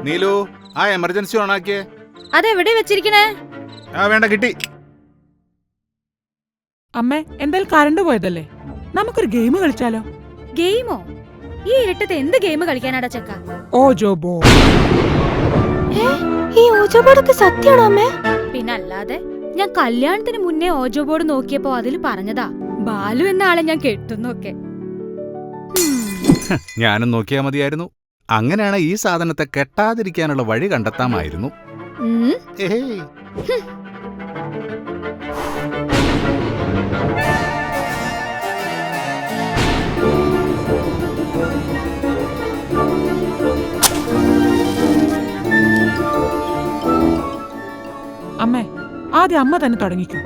നീലു, ആ എമർജൻസി ഓണാക്കിയേ. അതെവിടെ വെച്ചിരിക്കണേ? വേണ്ട, കിട്ടി. അമ്മേ, എന്തായാലും കറണ്ട് പോയതല്ലേ, നമുക്കൊരു ഗെയിം കളിച്ചാലോ? ഗെയിമോ? ഈ ഇരുട്ടത്ത് എന്ത് ഗെയിം കളിക്കാനാടാ ചക്ക? ഓജോ ബോർഡ്. ഈ ഓജോ ബോർഡൊക്കെ സത്യമാണോ അമ്മേ? പിന്നല്ലാതെ. ഞാൻ കല്യാണത്തിന് മുന്നേ ഓജോ ബോർഡ് നോക്കിയപ്പോ അതിൽ പറഞ്ഞതാ ബാലു എന്ന ആളെ ഞാൻ കെട്ടുന്നൊക്കെ. ഞാനും നോക്കിയാ മതിയായിരുന്നു. അങ്ങനെയാണ് ഈ സാധനത്തെ കെട്ടാതിരിക്കാനുള്ള വഴി കണ്ടെത്താമായിരുന്നു. അമ്മേ, ആദ്യം അമ്മ തന്നെ തുടങ്ങിക്കോ.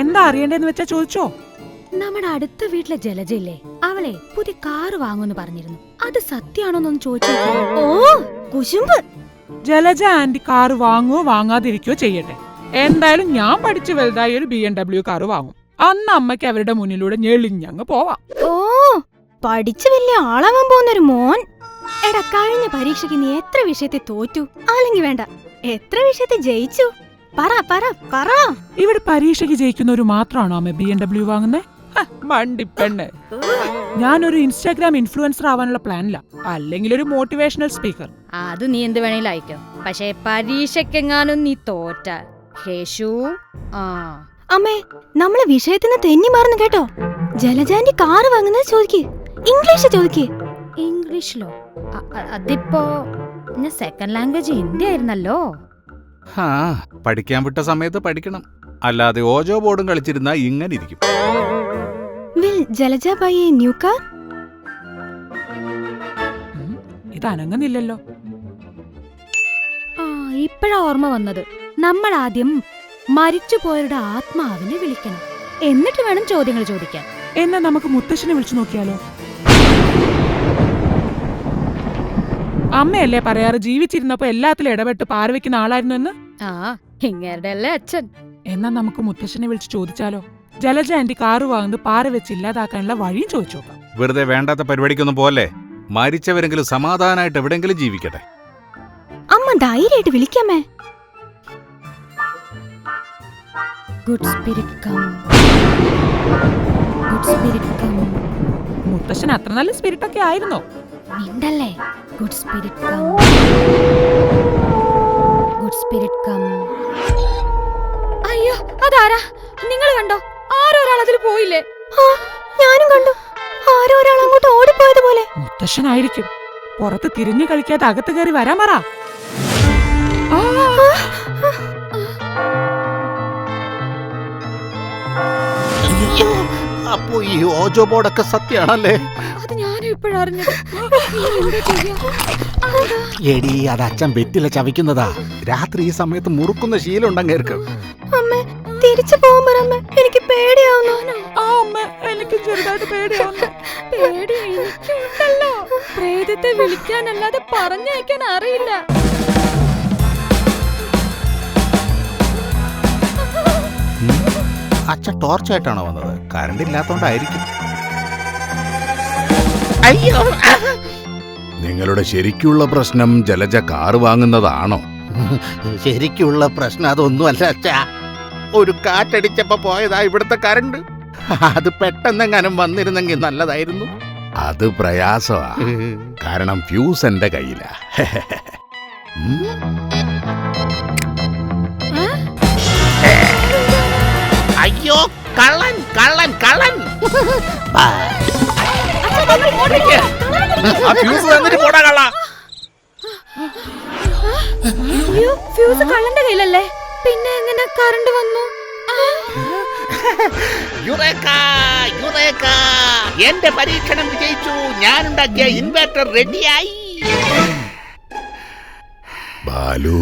എന്താ അറിയണ്ടേന്ന് വെച്ചാ ചോദിച്ചോ. നമ്മുടെ അടുത്ത വീട്ടിലെ ജലജയില്ലേ, അവളെ പുതിയ കാറ് വാങ്ങുമെന്ന് പറഞ്ഞിരുന്നു. അത് സത്യാണോന്നൊന്ന് ചോദിച്ചോ. ഓ കുശുമ്പ്. ജലജ ആന്റി കാറ് വാങ്ങുവോ വാങ്ങാതിരിക്കോ ചെയ്യട്ടെ. എന്തായാലും ഞാൻ പഠിച്ചു വലുതായി ഒരു BMW കാറ് വാങ്ങും. അന്ന് അമ്മയ്ക്ക് അവരുടെ മുന്നിലൂടെ ഞെളിഞ്ഞങ്ങ് പോവാം. ഓ, പഠിച്ചു വലിയ ആളാവാൻ പോകുന്നൊരു മോൻ. എടാ, കഴിഞ്ഞ പരീക്ഷയ്ക്ക് നീ എത്ര വിഷയത്തെ തോറ്റു? അല്ലെങ്കിൽ വേണ്ട, എത്ര വിഷയത്തെ ജയിച്ചു? പറ പറ പറ. ഇവിടെ പരീക്ഷയ്ക്ക് ജയിക്കുന്നവര് മാത്രമാണോ അമ്മ BMW വാങ്ങുന്നേ? മണ്ടിപ്പെണ്ണ്. ഞാനൊരു ഇൻസ്റ്റാഗ്രാം ഇൻഫ്ലുവൻസർ ആവാനുള്ള പ്ലാനില്ല, അല്ലെങ്കിൽ ഒരു മോട്ടിവേഷണൽ സ്പീക്കർ. അത് നീ എന്ത് വേണേലും അയക്കോ. പക്ഷേ പരീക്ഷക്കെങ്ങാനും നീ തോറ്റ അമ്മേ, നമ്മളെ വിഷയത്തിന് തെന്നി മാറുന്നു കേട്ടോ. ജലജാന്റെ കാറ് വാങ്ങുന്നത് ചോദിക്ക്, ഇംഗ്ലീഷ് ചോദിക്ക്. ഇംഗ്ലീഷിലോ? അതിപ്പോ ഞാൻ സെക്കൻഡ് ലാംഗ്വേജ് ഹിന്ദി ആയിരുന്നല്ലോ. പഠിക്കാൻ വിട്ട സമയത്ത് പഠിക്കണം, അല്ലാതെ ഓജോ ബോർഡും കളിച്ചിരുന്നാ ഇങ്ങനെ ഇരിക്കും. Jalaja buy a new car? ഇത് അനങ്ങുന്നില്ലല്ലോ. ഇപ്പഴാ ഓർമ്മ വന്നത്. നമ്മൾ ആദ്യം മരിച്ചുപോയവരുടെ ആത്മാവിനെ വിളിക്കണം, എന്നിട്ട് വേണം ചോദ്യങ്ങൾ ചോദിക്കാൻ. എന്നാ നമുക്ക് മുത്തശ്ശനെ വിളിച്ചു നോക്കിയാലോ? അമ്മയല്ലേ പറയാറ് ജീവിച്ചിരുന്നപ്പോ എല്ലാത്തിലും ഇടപെട്ട് പാരവയ്ക്കുന്ന ആളായിരുന്നു എന്ന്? ഇങ്ങരുടെ അല്ലേ അച്ഛൻ. എന്നാ നമുക്ക് മുത്തശ്ശനെ വിളിച്ച് ചോദിച്ചാലോ? ജലജ ആന്റി കാറ് വാങ്ങുന്നത് പാര വെച്ച് ഇല്ലാതാക്കാനുള്ള വഴിയും ചോദിച്ചു നോക്കാം. വെറുതെ വേണ്ടാത്ത പരിപാടിക്കൊന്നും പോലെ മരിച്ചവരെങ്കിലും സമാധാനമായിട്ട് എവിടെങ്കിലും ജീവിക്കട്ടെ. അമ്മ ധൈര്യമായിട്ട് വിളിക്കാമേ. Good spirit come, good spirit come. മുത്തശ്ശൻ അത്ര നല്ല സ്പിരിറ്റ് ഒക്കെ ആയിരുന്നോ? മിണ്ടല്ലേ. Good spirit come, good spirit come. അയ്യോ, അതാരാ? നിങ്ങൾ കണ്ടോ? ആരോ ഒരാൾ അതിൽ പോയില്ലേ? ഞാനും കണ്ടു. ആരോ ഒരാൾ അങ്ങോട്ട് ഓടിപ്പോയതുപോലെ. മുത്തശ്ശനായിരിക്കും. പുറത്ത് തിരിഞ്ഞു കളിക്കാതെ അകത്ത് കയറി വരാൻ പറ. അപ്പോ ഈ ഓജോ ബോർഡൊക്കെ സത്യാണല്ലേ? അത് ഞാനും ഇപ്പോഴറിഞ്ഞത്. എടി, അത് അച്ഛൻ വെറ്റില ചവയ്ക്കുന്നതാ. രാത്രി ഈ സമയത്ത് മുറുക്കുന്ന ശീലം ഉണ്ടെങ്കിൽ തിരിച്ചു പോകുമ്പോ എനിക്ക് പേടിയാവുന്നു. എനിക്ക് ചെറുതായിട്ട് പേടിയാവുന്നു. പേടിയുണ്ടല്ലോ. പ്രേതത്തെ വിളിക്കാനല്ലാതെ പറഞ്ഞയക്കാൻ അറിയില്ല. അച്ഛൻ ടോർച്ചായിട്ടാണോ വന്നത്? കറണ്ട് ഇല്ലാത്തോണ്ടായിരിക്കും. അയ്യോ, നിങ്ങളുടെ ശരിക്കുള്ള പ്രശ്നം ജലജ കാറ് വാങ്ങുന്നതാണോ? ശരിക്കുള്ള പ്രശ്നം അതൊന്നുമല്ല അച്ഛാ. ഒരു കാറ്റടിച്ചപ്പോ പോയതാ ഇവിടുത്തെ കറണ്ട്. അത് പെട്ടെന്നെങ്ങാനും വന്നിരുന്നെങ്കിൽ നല്ലതായിരുന്നു. അത് പ്രയാസമാ, കാരണം ഫ്യൂസ് എന്റെ കയ്യിലാ. അയ്യോ, കള്ളൻ കള്ളൻ കള്ളൻ. ഫ്യൂസ് കള്ളന്റെ കയ്യിലല്ലേ, പിന്നെ എങ്ങനെ കറണ്ട് വന്നു? എന്റെ പരീക്ഷണം വിജയിച്ചു. ഞാനുണ്ടാക്കിയ ഇൻവെർട്ടർ റെഡിയായി. ബാലു.